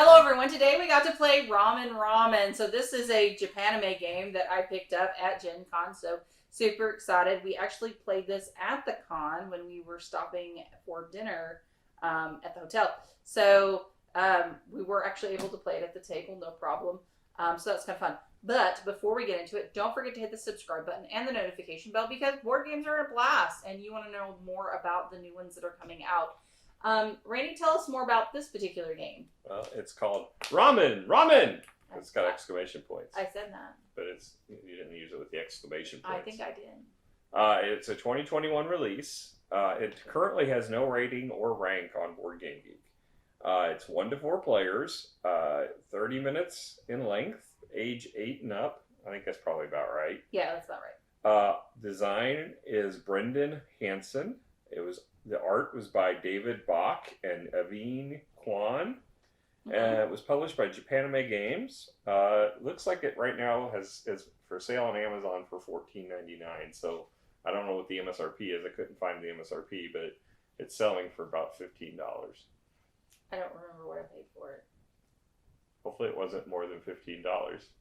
Hello everyone, today we got to play Ramen. So this is a Japanime game that I picked up at GenCon, so super excited. We actually played this at the con when we were stopping for dinner at the hotel. So we were actually able to play it at the table, no problem. So that's kind of fun. But before we get into it, don't forget to hit the subscribe button and the notification bell because board games are a blast and you want to know more about the new ones that are coming out. Randy, tell us more about this particular game. Well, it's called Ramen! It's got exclamation points. I said that. But you didn't use it with the exclamation points. I think I did. It's a 2021 release. It currently has no rating or rank on Board Game Geek. It's 1 to 4 players, 30 minutes in length, age 8 and up. I think that's probably about right. Yeah, that's about right. Design is Brendan Hansen. The art was by David Bach and Aveen Kwan. It was published by Japanime Games. Looks like it right now is for sale on Amazon for $14.99. So I don't know what the MSRP is. I couldn't find the MSRP, but it's selling for about $15. I don't remember what I paid for it. Hopefully it wasn't more than $15,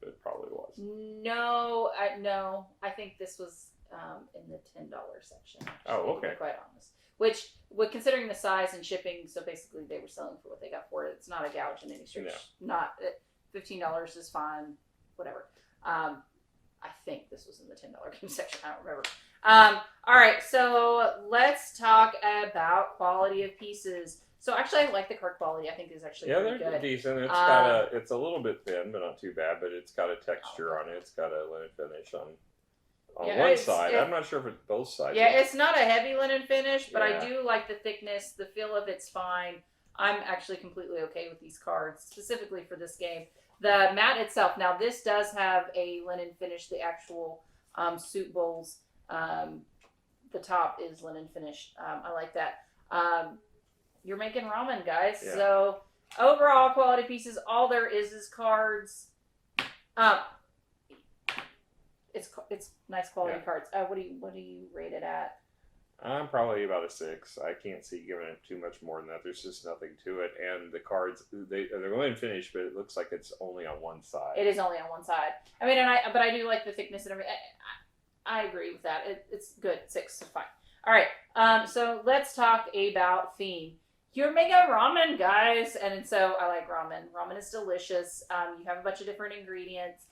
but it probably was. No. I think this was in the $10 section. Actually, oh, okay. To be quite honest. Which, considering the size and shipping, so basically they were selling for what they got for it. It's not a gouge in any stretch. No. Not $15 is fine. Whatever. I think this was in the $10 game section. I don't remember. All right, so let's talk about quality of pieces. So actually, I like the card quality. I think is actually pretty good. Yeah, they're decent. It's a little bit thin, but not too bad. But it's got a texture on it. It's got a linen finish on one side. I'm not sure if it's both sides. Yeah, it's not a heavy linen finish, but I do like the thickness. The feel of it's fine. I'm actually completely okay with these cards, specifically for this game. The mat itself, now this does have a linen finish, the actual soup bowls. The top is linen finish. I like that. You're making ramen, guys. Yeah. So overall quality pieces, all there is cards. It's nice quality cards. What do you rate it at? I'm probably about a 6. I can't see giving it too much more than that. There's just nothing to it, and the cards they're going to finish, but it looks like it's only on one side. It is only on one side. I mean, but I do like the thickness and everything. I agree with that. It's good. 6 is fine. All right. So let's talk about theme. You're making ramen, guys, and so I like ramen. Ramen is delicious. You have a bunch of different ingredients.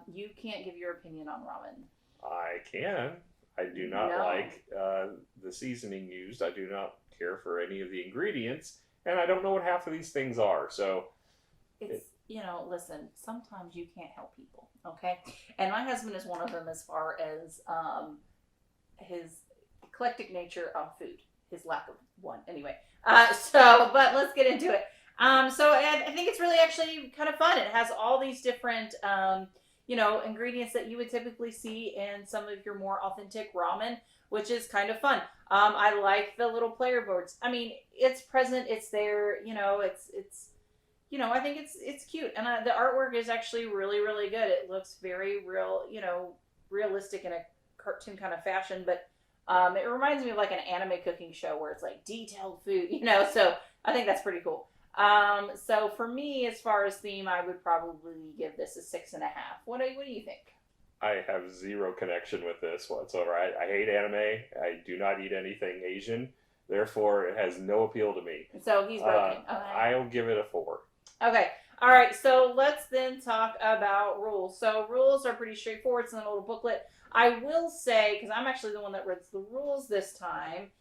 You can't give your opinion on ramen. I can. I do not like the seasoning used. I do not care for any of the ingredients, and I don't know what half of these things are. So listen. Sometimes you can't help people, okay? And my husband is one of them as far as his eclectic nature on food, his lack of one. Anyway, but let's get into it. So I think it's really actually kind of fun. It has all these different, ingredients that you would typically see in some of your more authentic ramen, which is kind of fun. I like the little player boards. I mean, it's present, it's there, I think it's cute. And the artwork is actually really, really good. It looks very real, realistic in a cartoon kind of fashion, but it reminds me of like an anime cooking show where it's like detailed food, so I think that's pretty cool. So for me, as far as theme, I would probably give this a 6.5. What do you think? I have zero connection with this whatsoever. I hate anime. I do not eat anything Asian. Therefore, it has no appeal to me. So he's broken. Okay. I'll give it a 4. Okay. All right. So let's then talk about rules. So rules are pretty straightforward. It's in a little booklet. I will say, because I'm actually the one that read the rules this time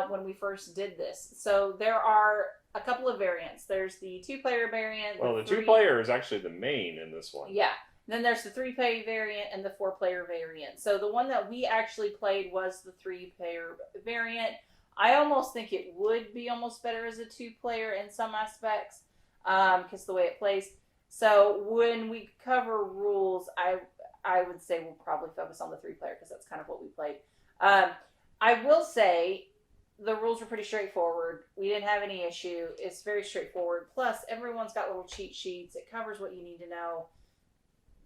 when we first did this. So there are a couple of variants. There's the 2-player variant. Well, the 2-player is actually the main in this one. Yeah. Then there's the 3-player variant and the 4-player variant. So the one that we actually played was the 3-player variant. I almost think it would be almost better as a 2-player in some aspects because the way it plays. So when we cover rules, I would say we'll probably focus on the 3-player because that's kind of what we played. I will say the rules were pretty straightforward. We didn't have any issue. It's very straightforward. Plus, everyone's got little cheat sheets. It covers what you need to know.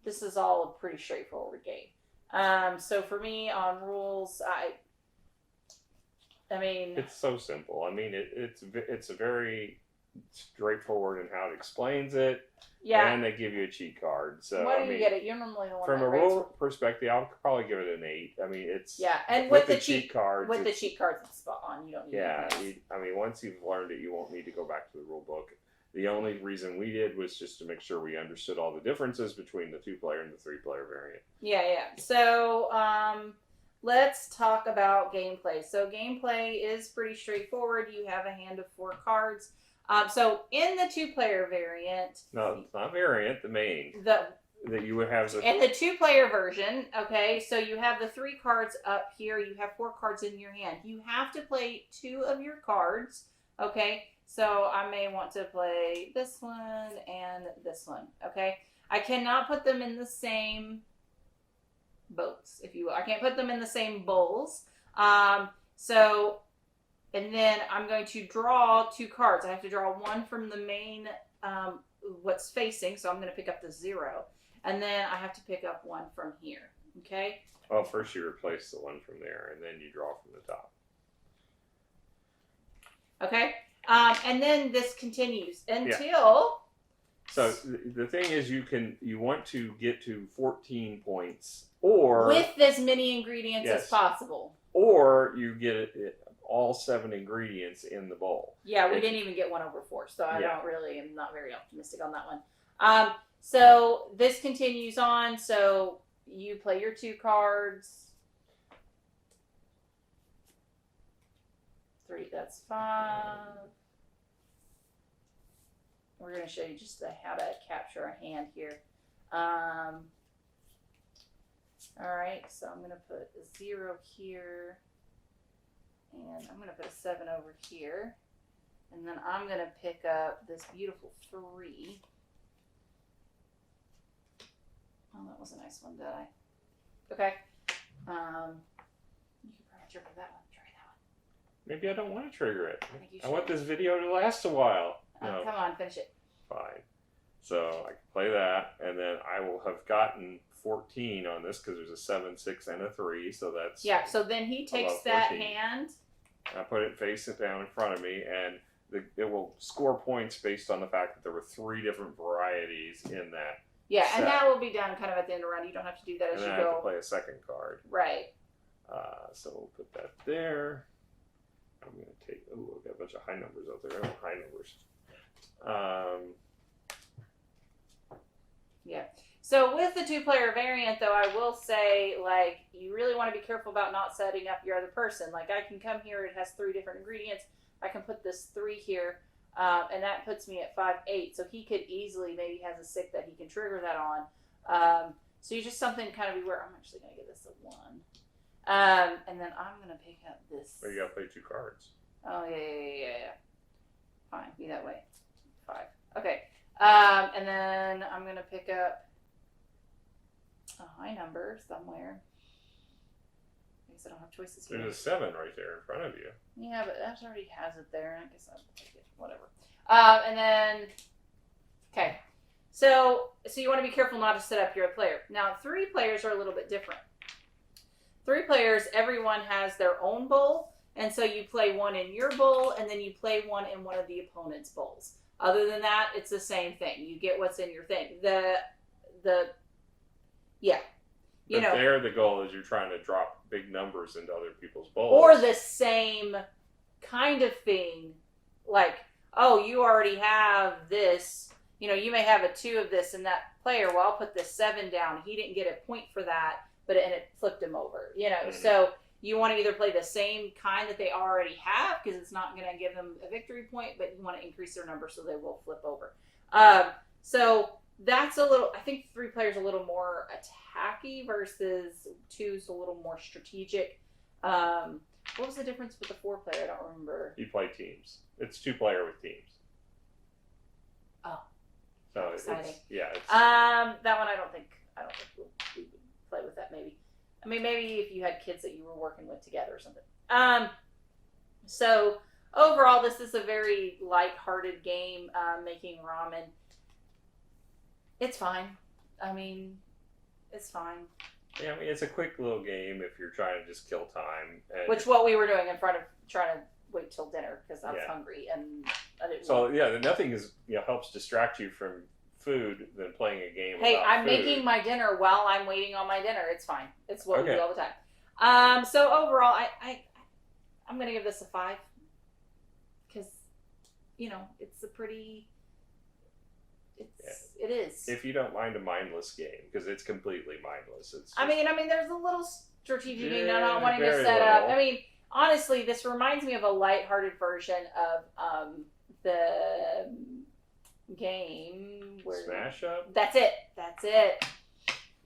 This is all a pretty straightforward game. So for me, on rules, I mean... It's so simple. I mean, it's a very straightforward in how it explains it. Yeah. And they give you a cheat card. So what do you get it? You're normally the one from that a rates rule perspective, I'll probably give it an 8. I mean, it's and with the cheat cards. With the cheat cards, it's spot on. You don't need anything else. I mean, once you've learned it, you won't need to go back to the rule book. The only reason we did was just to make sure we understood all the differences between the 2-player and the 3-player variant. Yeah. So, let's talk about gameplay. So, gameplay is pretty straightforward. You have a hand of 4 cards. So, in the 2-player variant... No, it's not variant, the main. That you would have... In the 2-player version, okay, so you have the 3 cards up here. You have 4 cards in your hand. You have to play 2 of your cards, okay? So, I may want to play this one and this one, okay? I cannot put them in the same boats, if you will. I can't put them in the same bowls. And then I'm going to draw 2 cards. I have to draw one from the main, what's facing, so I'm going to pick up the 0. And then I have to pick up one from here, okay? Well, first you replace the one from there, and then you draw from the top. Okay? And then this continues until... So the thing is, you want to get to 14 points, or... with as many ingredients as possible. Or you get all 7 ingredients in the bowl. Yeah, we didn't even get 1 over 4, so I'm not very optimistic on that one. So this continues on. So you play your 2 cards. 3, that's 5. We're going to show you just how to capture a hand here. All right, so I'm going to put a 0 here. And I'm going to put a 7 over here. And then I'm going to pick up this beautiful 3. Oh, that was a nice one, did I? Okay. You can probably trigger that one. Try that one. Maybe I don't want to trigger it. I want this video to last a while. No. Come on, finish it. Fine. So I can play that, and then I will have gotten 14 on this because there's a 7, 6, and a 3. So that's... Yeah, so then he takes that hand. I put it face it down in front of me, and it will score points based on the fact that there were 3 different varieties in that. Yeah, set. And that will be done kind of at the end of the round. You don't have to do that as you go. And then I have to play a second card. Right. So we'll put that there. I'm going to take... Oh, I've got a bunch of high numbers out there. I don't high numbers. Yeah. So with the 2-player variant, though, I will say, like, you really want to be careful about not setting up your other person. Like, I can come here. It has 3 different ingredients. I can put this 3 here. And that puts me at 5, 8. So he could easily, maybe has a 6 that he can trigger that on. So you just something kind of beware. I'm actually going to give this a 1. And then I'm going to pick up this. But you got to play 2 cards. Oh, yeah. Fine, be that way. 5. Okay. And then I'm going to pick up a high number somewhere. I guess I don't have choices here. There's a 7 right there in front of you. Yeah, but that already has it there. I guess I'll take it. Whatever. And then, okay. So you want to be careful not to set up your player. Now, 3 players are a little bit different. 3 players, everyone has their own bowl. And so you play 1 in your bowl, and then you play 1 in one of the opponent's bowls. Other than that, it's the same thing. You get what's in your thing. You know, there, the goal is you're trying to drop big numbers into other people's bowls. Or the same kind of thing. Like, oh, you already have this. You know, you may have a 2 of this in that player. Well, I'll put this 7 down. He didn't get a point for that, and it flipped him over. You know, so you want to either play the same kind that they already have because it's not going to give them a victory point, but you want to increase their number so they will flip over. So that's a little, I think 3 players a little more attacky versus 2's a little more strategic. What was the difference with the 4-player? I don't remember. You play teams. It's 2-player with teams. Oh. So exciting. That one I don't think we would play with that maybe. I mean, maybe if you had kids that you were working with together or something. So overall, this is a very light-hearted game, making ramen. It's fine. I mean, it's fine. Yeah, I mean, it's a quick little game if you're trying to just kill time. Which what we were doing in front of trying to wait till dinner because I was hungry and I didn't So want. yeah, nothing is helps distract you from food than playing a game. Hey, about I'm food. making my dinner while I'm waiting on my dinner. It's fine. It's what we Okay. do all the time. So overall, I'm gonna give this a 5 because it's a pretty. It is. If you don't mind a mindless game, because it's completely mindless. It's. I mean, there's a little strategic game Yeah, not wanting to very set up. little. I mean, honestly, this reminds me of a lighthearted version of the game where Smash Up. That's it.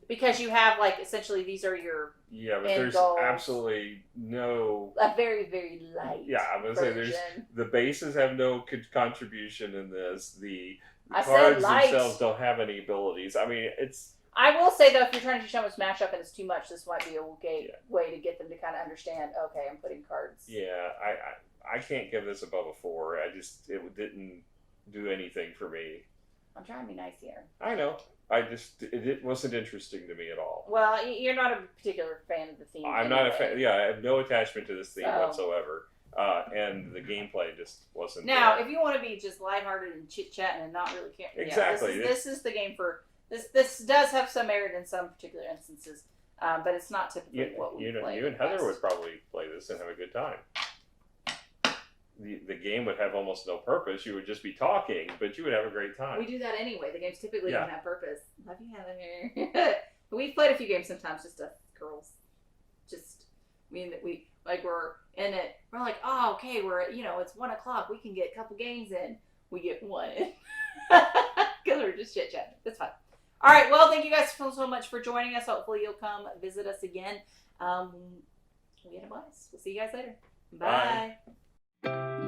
Because you have essentially these are your Yeah, but end there's goals. absolutely no. A very very light. Yeah, I'm gonna say version. the bases have no contribution in this. The I said cards light. themselves don't have any abilities. I mean, it's. I will say though, if you're trying to show them Smash Up and it's too much, this might be a way to get them to kind of understand. Okay, I'm putting cards. Yeah, I can't give this above a 4. It didn't do anything for me. I'm trying to be nice here. I know. It wasn't interesting to me at all. Well, you're not a particular fan of the theme. I'm not a fan. Yeah, I have no attachment to this theme whatsoever. And the gameplay just wasn't. Now, if you want to be just lighthearted and chit chatting and not really care, exactly, this is the game for this. This does have some merit in some particular instances, but it's not typically what we play. You and Heather would probably play this and have a good time. The game would have almost no purpose. You would just be talking, but you would have a great time. We do that anyway. The games typically don't have purpose. Love you, Heather. We've played a few games sometimes, just us girls. Just we're in it. We're like, oh, okay, it's 1:00. We can get a couple games in. We get one because we're just chit chatting. That's fine. All right. Well, thank you guys so much for joining us. Hopefully, you'll come visit us again. We had a blast. We'll see you guys later. Bye. Bye.